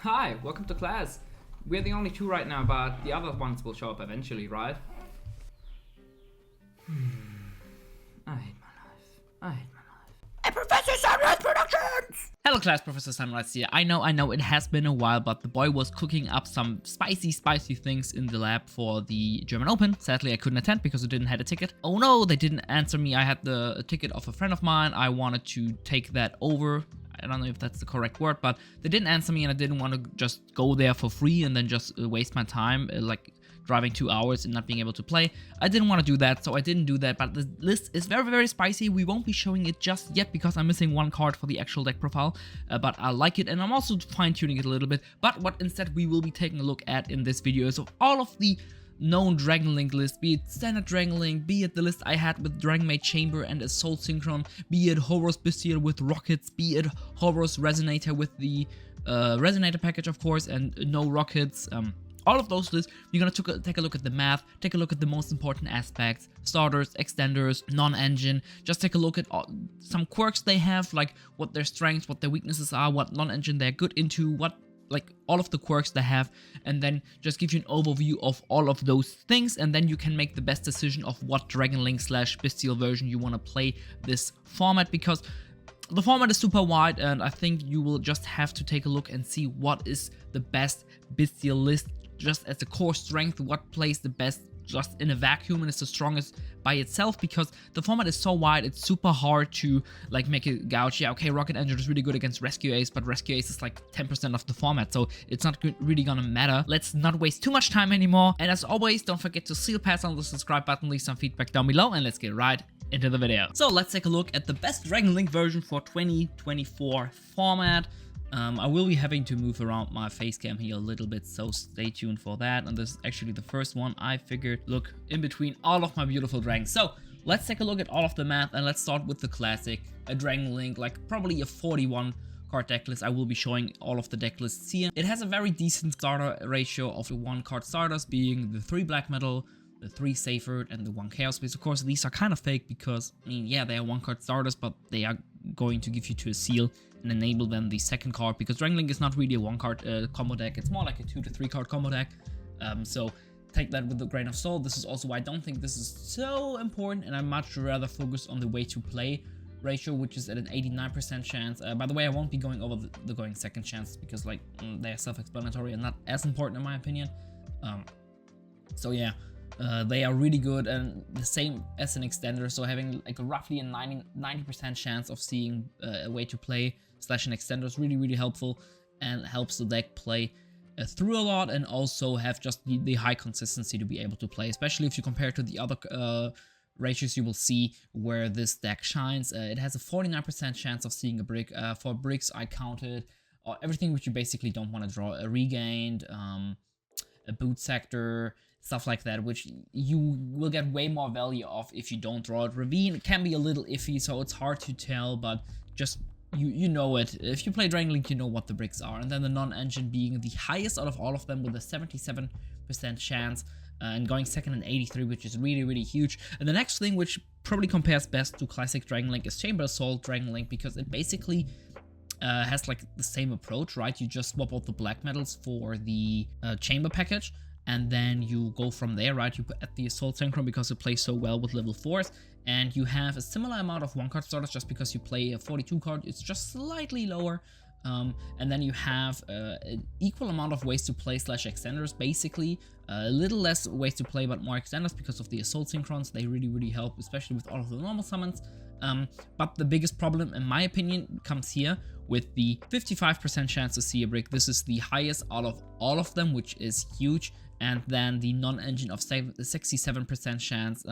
Hi, welcome to class. We're the only two right now, but the other ones will show up eventually, right? I hate my life. I hate my life. And Professor Sunreis Productions! Hello class, Professor Sunreis here. I know, it has been a while, but the boy was cooking up some spicy things in the lab for the German Open. Sadly, I couldn't attend because I didn't have a ticket. Oh no, they didn't answer me. I had the ticket of a friend of mine. I wanted to take that over. I don't know if that's the correct word, but they didn't answer me and I didn't want to just go there for free and then just waste my time, like driving 2 hours and not being able to play. I didn't want to do that, so I didn't do that, but the list is very spicy. We won't be showing it just yet because I'm missing one card for the actual deck profile, but I like it and I'm also fine-tuning it a little bit. But what instead we will be taking a look at in this video is of all of the known Dragon Link list, be it standard Dragon Link, be it the list I had with Dragon Maid Chamber and Assault Synchron, be it Horus Bystial with Rockets, be it Horus Resonator with the Resonator package, of course, and no Rockets. All of those lists, you're gonna take a look at the math, take a look at the most important aspects, starters, extenders, non-engine, just take a look at some quirks they have, like what their strengths, what their weaknesses are, what non-engine they're good into, what, like all of the quirks they have, and then just give you an overview of all of those things, and then you can make the best decision of what Dragon Link / Bystial version you want to play this format, because the format is super wide and I think you will just have to take a look and see what is the best Bystial list just as a core strength, what plays the best just in a vacuum and is the strongest by itself, because the format is so wide, it's super hard to like make it gouge. Yeah, okay, Rocket Engine is really good against Rescue Ace, but Rescue Ace is like 10% of the format, so it's not really gonna matter. Let's not waste too much time anymore, and as always, don't forget to seal pass on the subscribe button, leave some feedback down below, and let's get right into the video. So let's take a look at the best Dragon Link version for 2024 format. I will be having to move around my face cam here a little bit, so stay tuned for that. And this is actually the first one I figured look in between all of my beautiful dragons. So let's take a look at all of the math, and let's start with the classic, a Dragon Link, like probably a 41 card deck list. I will be showing all of the deck lists here. It has a very decent starter ratio of 1 card starters, being the 3 black metal, the 3 Seyfert, and the 1 Chaos Base. Of course, these are kind of fake because, I mean, yeah, they are 1 card starters, but they are going to give you to a seal and enable then the second card, because Dragon Link is not really a 1 card combo deck. It's more like a 2 to 3 card combo deck. So take that with a grain of salt. This is also why I don't think this is so important, and I much rather focus on the way to play ratio, which is at an 89% chance. By the way, I won't be going over the going second chance because like they're self-explanatory and not as important in my opinion. So yeah. They are really good and the same as an extender, so having like roughly a 90% chance of seeing a way to play / an extender is really helpful and helps the deck play through a lot, and also have just the high consistency to be able to play, especially if you compare to the other ratios you will see where this deck shines. It has a 49% chance of seeing a brick. For bricks I counted everything which you basically don't want to draw: a regained, a boot sector, stuff like that, which you will get way more value of if you don't draw it. Ravine can be a little iffy, so it's hard to tell, but just you know it. If you play Dragon Link, you know what the bricks are. And then the non-engine being the highest out of all of them with a 77% chance, and going second in 83, which is really huge. And the next thing, which probably compares best to classic Dragon Link, is Chamber Assault Dragon Link, because it basically has like the same approach, right? You just swap out the black metals for the chamber package, and then you go from there, right? You put at the Assault Synchron because it plays so well with level 4s, and you have a similar amount of 1 card starters just because you play a 42 card, it's just slightly lower. And then you have an equal amount of ways to play / extenders, basically. A little less ways to play, but more extenders because of the Assault Synchrons. They really help, especially with all of the normal summons. But the biggest problem, in my opinion, comes here with the 55% chance to see a brick. This is the highest out of all of them, which is huge. And then the non-engine of 67% chance.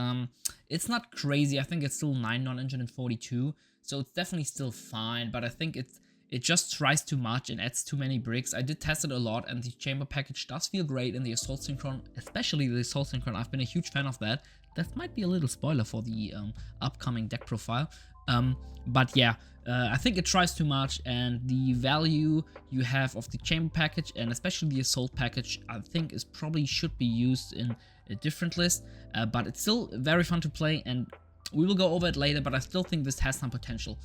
It's not crazy. I think it's still 9 non-engine and 42, so it's definitely still fine, but I think it just tries too much and adds too many bricks. I did test it a lot, and the chamber package does feel great in the Assault Synchron, especially the Assault Synchron. I've been a huge fan of that. That might be a little spoiler for the upcoming deck profile. But yeah, I think it tries too much, and the value you have of the chamber package and especially the assault package, I think is probably should be used in a different list. But it's still very fun to play, and we will go over it later, but I still think this has some potential.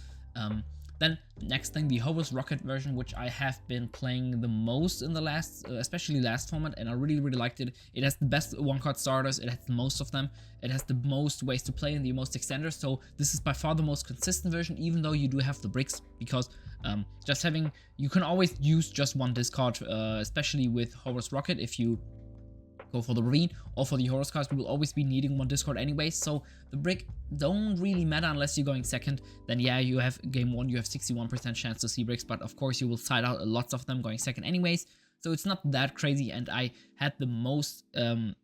Then next thing, the Horus Rocket version, which I have been playing the most in the last, especially last format, and I really liked it. It has the best 1-card starters, it has the most of them, it has the most ways to play and the most extenders, so this is by far the most consistent version, even though you do have the bricks, because just having, you can always use just one discard, especially with Horus Rocket. If you go for the Ravine or for the Horus cards, we will always be needing one discard anyway, so the brick don't really matter unless you're going second. Then yeah, you have game 1, you have 61% chance to see bricks, but of course you will side out lots of them going second anyways, so it's not that crazy, and I had the most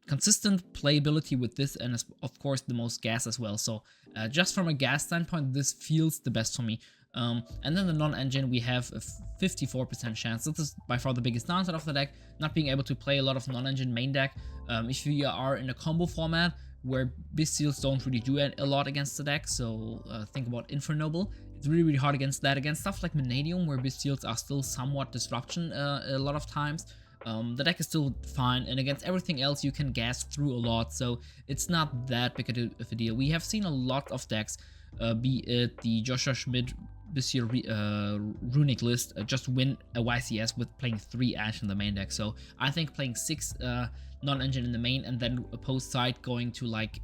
consistent playability with this, and of course the most gas as well, so just from a gas standpoint, this feels the best for me. And then the non-engine, we have a 54% chance. This is by far the biggest downside of the deck, not being able to play a lot of non-engine main deck. If you are in a combo format where Bystials don't really do a lot against the deck, so think about Infernoble, it's really hard against that. Against stuff like Vanadium, where Bystials are still somewhat disruption a lot of times, the deck is still fine, and against everything else you can gas through a lot, so it's not that big of a deal. We have seen a lot of decks, be it the Joshua Schmidt Bystial runic list, just win a YCS with playing 3 Ash in the main deck. So I think playing 6 non-engine in the main and then opposed side going to like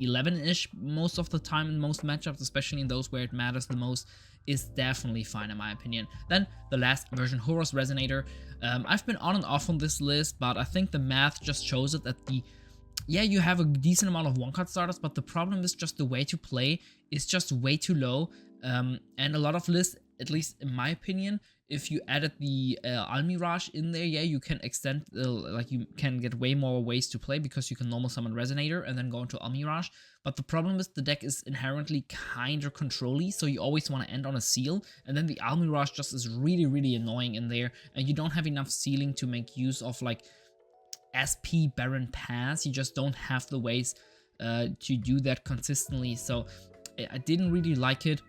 11-ish most of the time in most matchups, especially in those where it matters the most, is definitely fine in my opinion. Then the last version, Horus Resonator. I've been on and off on this list, but I think the math just shows it that yeah, you have a decent amount of 1-card starters, but the problem is just the way to play is just way too low. And a lot of lists, at least in my opinion, if you added the Almirage in there, yeah, you can extend, like you can get way more ways to play because you can normal summon Resonator and then go into Almirage. But the problem is the deck is inherently kinda control-y, so you always want to end on a seal, and then the Almirage just is really annoying in there, and you don't have enough sealing to make use of like SP Baron Pass. You just don't have the ways to do that consistently, so I didn't really like it.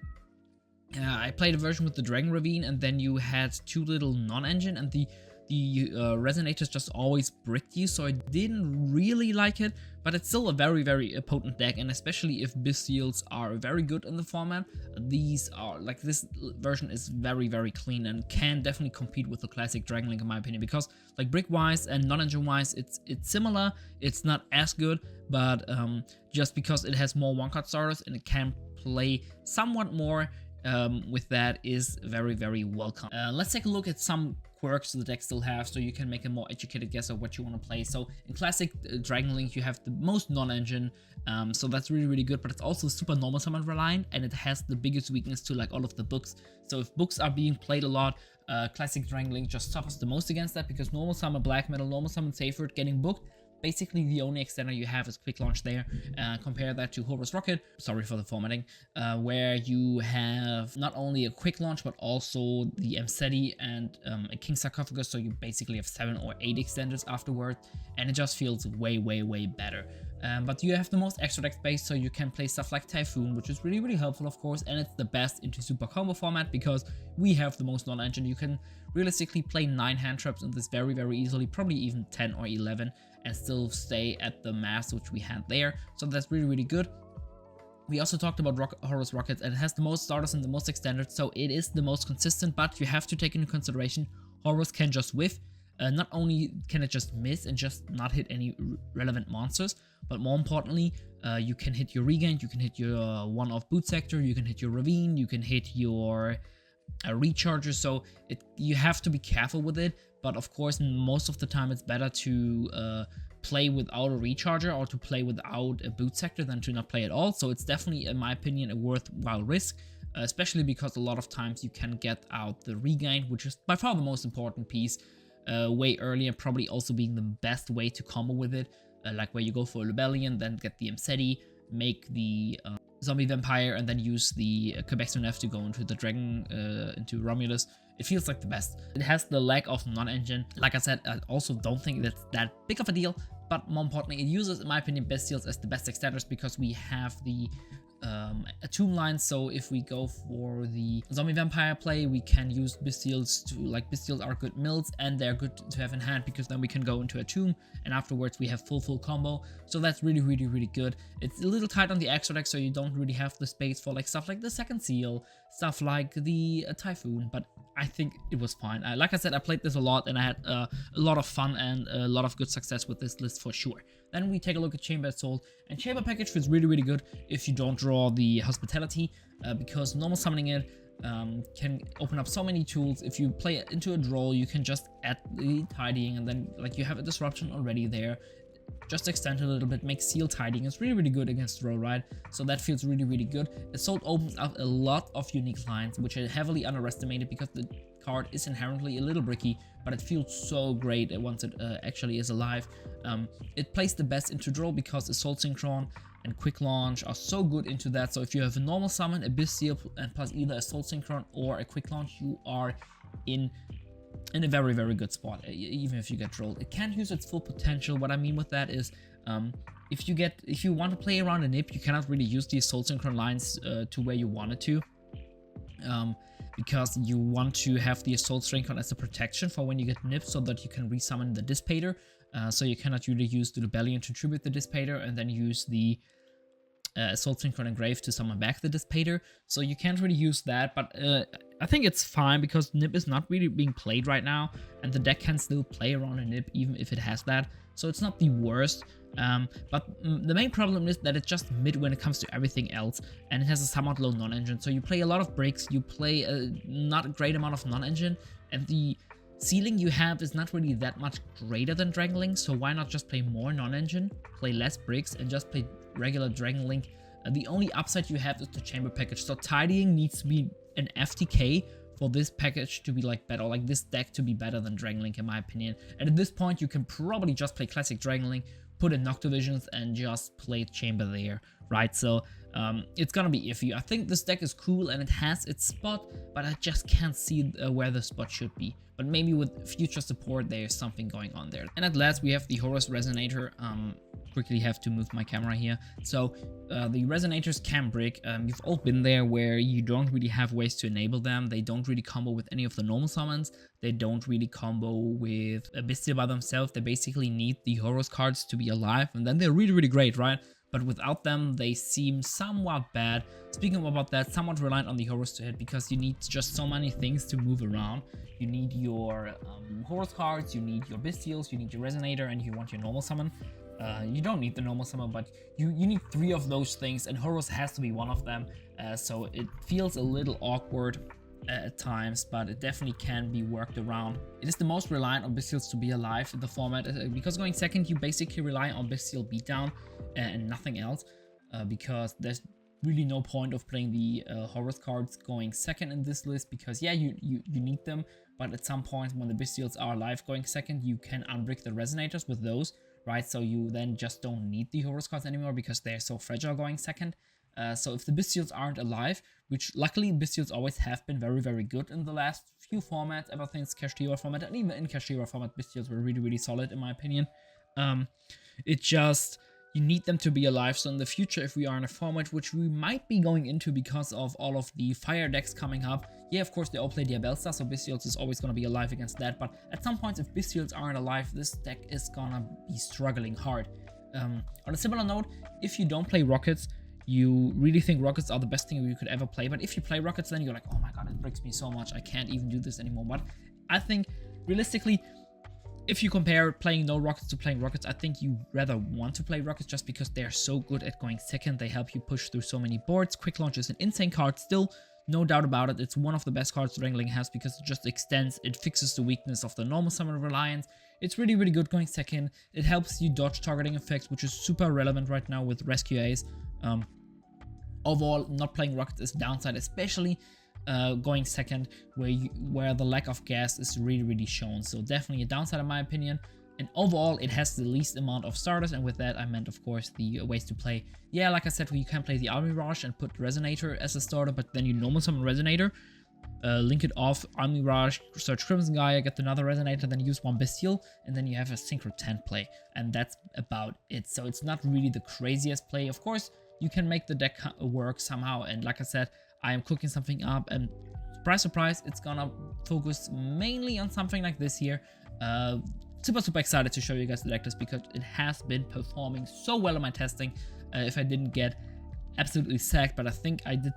I played a version with the Dragon Ravine, and then you had 2 little non-engine, and the Resonators just always bricked you, so I didn't really like it, but it's still a very potent deck, and especially if Bystials are very good in the format, these are, like, this version is very clean and can definitely compete with the classic Dragon Link in my opinion, because like brick-wise and non-engine wise, it's similar, it's not as good, but just because it has more 1-card starters and it can play somewhat more with that is very welcome. Let's take a look at some quirks the deck still have, so you can make a more educated guess of what you want to play. So in classic Dragon Link, you have the most non-engine, so that's really good, but it's also super normal summon reliant, and it has the biggest weakness to like all of the books. So if books are being played a lot, classic Dragon Link just suffers the most against that, because normal summon Black Metal, normal summon Seyfried getting booked, basically the only extender you have is quick launch there. Compare that to Horus Rocket, sorry for the formatting, where you have not only a quick launch but also the Mseti and a King Sarcophagus, so you basically have 7 or 8 extenders afterward, and it just feels way better. But you have the most extra deck space, so you can play stuff like Typhoon, which is really helpful of course, and it's the best into super combo format because we have the most non-engine. You can realistically play 9 hand traps in this very easily, probably even 10 or 11, and still stay at the mass which we had there, so that's really good. We also talked about Horus Rockets, and it has the most starters and the most extended, so it is the most consistent, but you have to take into consideration Horus can just whiff. Not only can it just miss and just not hit any relevant monsters, but more importantly, you can hit your Regain, you can hit your one-off Boot Sector, you can hit your Ravine, you can hit your Recharger, so you have to be careful with it. But of course, most of the time it's better to play without a Recharger or to play without a Boot Sector than to not play at all. So it's definitely, in my opinion, a worthwhile risk, especially because a lot of times you can get out the Regain, which is by far the most important piece, way early, and probably also being the best way to combo with it, like where you go for a Rebellion, then get the Mseti, make the Zombie Vampire, and then use the Quebec to go into the Dragon, into Romulus. It feels like the best. It has the lack of non-engine. Like I said, I also don't think that's that big of a deal, but more importantly, it uses, in my opinion, Bystials as the best extenders because we have the tomb line. So if we go for the zombie vampire play, we can use Bystials to, like, Bystials are good mills and they're good to have in hand because then we can go into a tomb and afterwards we have full combo. So that's really good. It's a little tight on the extra deck, so you don't really have the space for like stuff like the second seal, stuff like the typhoon, but I think it was fine. Like I said, I played this a lot and I had a lot of fun and a lot of good success with this list for sure. Then we take a look at Chamber Assault, and Chamber Package feels really good if you don't draw the Hospitality, because normal summoning it can open up so many tools. If you play it into a draw, you can just add the Tidying, and then like you have a disruption already there. Just extend a little bit, make Seal Tidying. It's really good against draw, right? So that feels really good. Assault opens up a lot of unique lines, which are heavily underestimated because the card is inherently a little bricky, but it feels so great once it actually is alive. It plays the best into draw because Assault Synchron and Quick Launch are so good into that. So if you have a normal summon, a Bystial, and plus either Assault Synchron or a Quick Launch, you are in a very good spot, even if you get rolled. It can't use its full potential. What I mean with that is, if you want to play around a nip, you cannot really use the Assault Synchron lines to where you want it to, because you want to have the Assault Synchron as a protection for when you get nipped, so that you can resummon the Dissipator. So you cannot really use the Rebellion to tribute the Dissipator and then use the Assault Synchron Engrave to summon back the Dissipator. So you can't really use that, but I think it's fine because Nip is not really being played right now, and the deck can still play around a Nip even if it has that. So it's not the worst, but the main problem is that it's just mid when it comes to everything else, and it has a somewhat low non-engine. So you play a lot of bricks, you play a not a great amount of non-engine, and the ceiling you have is not really that much greater than Dragon Link, so why not just play more non-engine, play less bricks, and just play regular Dragon Link? The only upside you have is the Chamber Package, so Tidying needs to be an FTK for this package to be like better, or like this deck to be better than Dragon Link in my opinion. And at this point you can probably just play classic Dragon Link, put in Noctovisions, and just play Chamber there, right? So it's gonna be iffy. I think this deck is cool and it has its spot, but I just can't see where the spot should be. But maybe with future support there's something going on there. And at last we have the Horus Resonator. Quickly have to move my camera here. So the Resonators can brick. You've all been there where you don't really have ways to enable them. They don't really combo with any of the normal summons. They don't really combo with a Bystial by themselves. They basically need the Horus cards to be alive, and then they're really great, right? But without them, they seem somewhat bad. Speaking about that, somewhat reliant on the Horus to hit, because you need just so many things to move around. You need your Horus cards, you need your Bystials, you need your Resonator, and you want your normal summon. You don't need the normal summon, but you need 3 of those things, and Horus has to be one of them. So it feels a little awkward at times, but it definitely can be worked around. It is the most reliant on Bystials to be alive in the format, because going second, you basically rely on Bystial beatdown and nothing else, because there's really no point of playing the Horus cards going second in this list, because yeah, you need them, but at some point when the Bystials are alive going second, you can unbrick the Resonators with those, right? So you then just don't need the Horus cards anymore because they're so fragile going second. So if the Bystials aren't alive, which luckily Bystials always have been very good in the last few formats, ever since Kashtira format, and even in Kashtira format, Bystials were really solid in my opinion. It just, you need them to be alive. So in the future, if we are in a format which we might be going into because of all of the fire decks coming up, yeah, of course they all play Diabellstar, so Bystials is always going to be alive against that, but at some point if Bystials aren't alive, this deck is gonna be struggling hard. On a similar note, if you don't play Rockets, you really think Rockets are the best thing you could ever play, but if you play Rockets, then you're like, oh my god, it breaks me so much, I can't even do this anymore. But I think realistically, if you compare playing no Rockets to playing Rockets, I think you rather want to play Rockets just because they're so good at going second. They help you push through so many boards. Quick Launch is an insane card still, no doubt about it. It's one of the best cards Wrangling has because it just extends, it fixes the weakness of the normal summon reliance. It's really good going second. It helps you dodge targeting effects, which is super relevant right now with Rescue Ace. Overall, not playing Rockets is a downside, especially going second, where the lack of gas is really shown. So definitely a downside in my opinion. And overall, it has the least amount of starters, and with that I meant, of course, the ways to play. Yeah, like I said, you can play the Army Rush and put Resonator as a starter, but then you normal summon Resonator. link it off, Army Rush, search Crimson Gaia, get another Resonator, then use one Bystial, and then you have a Synchro 10 play. And that's about it. So it's not really the craziest play. Of course, you can make the deck work somehow. And like I said, I am cooking something up, and surprise, surprise, it's gonna focus mainly on something like this here. Super excited to show you guys the deck list because it has been performing so well in my testing. If I didn't get absolutely sacked, but I think I did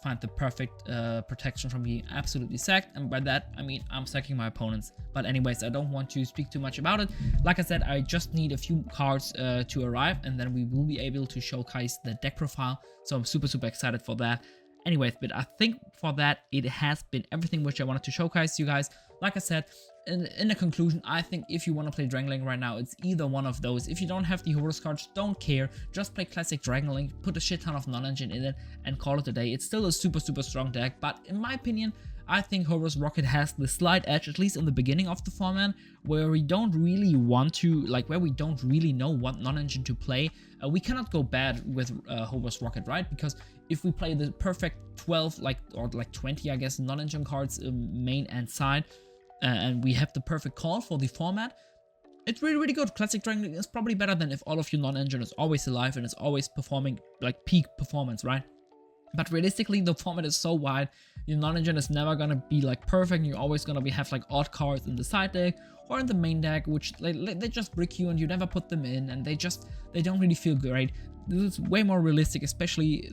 find the perfect protection from being absolutely sacked, and by that I mean I'm sacking my opponents. But anyways, I don't want to speak too much about it. Like I said, I just need a few cards to arrive, and then we will be able to showcase the deck profile, so I'm super excited for that. Anyways, but I think for that it has been everything which I wanted to showcase you guys. Like I said, in the conclusion, I think if you want to play Dragon Link right now, it's either one of those. If you don't have the Horus cards, don't care. Just play classic Dragon Link, put a shit ton of non-engine in it, and call it a day. It's still a super strong deck, but in my opinion, I think Horus Rocket has the slight edge, at least in the beginning of the format, where we don't really want to, where we don't really know what non-engine to play. We cannot go bad with Horus Rocket, right? Because if we play the perfect 12, or 20, I guess, non-engine cards, main and side, and we have the perfect call for the format, it's really good. Classic Dragon Link is probably better than if all of your non-engine is always alive and is always performing peak performance, right? But realistically, the format is so wide, your non-engine is never gonna be perfect, and you're always gonna have odd cards in the side deck or in the main deck, which they just brick you and you never put them in, and they don't really feel great. This is way more realistic, especially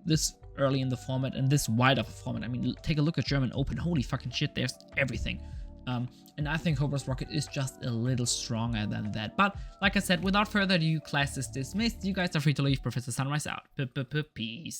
this early in the format and this wide of a format. I mean, take a look at German Open. Holy fucking shit, there's everything. And I think Horus Rocket is just a little stronger than that. But like I said, without further ado, class is dismissed. You guys are free to leave. Professor Sunreis out. Peace.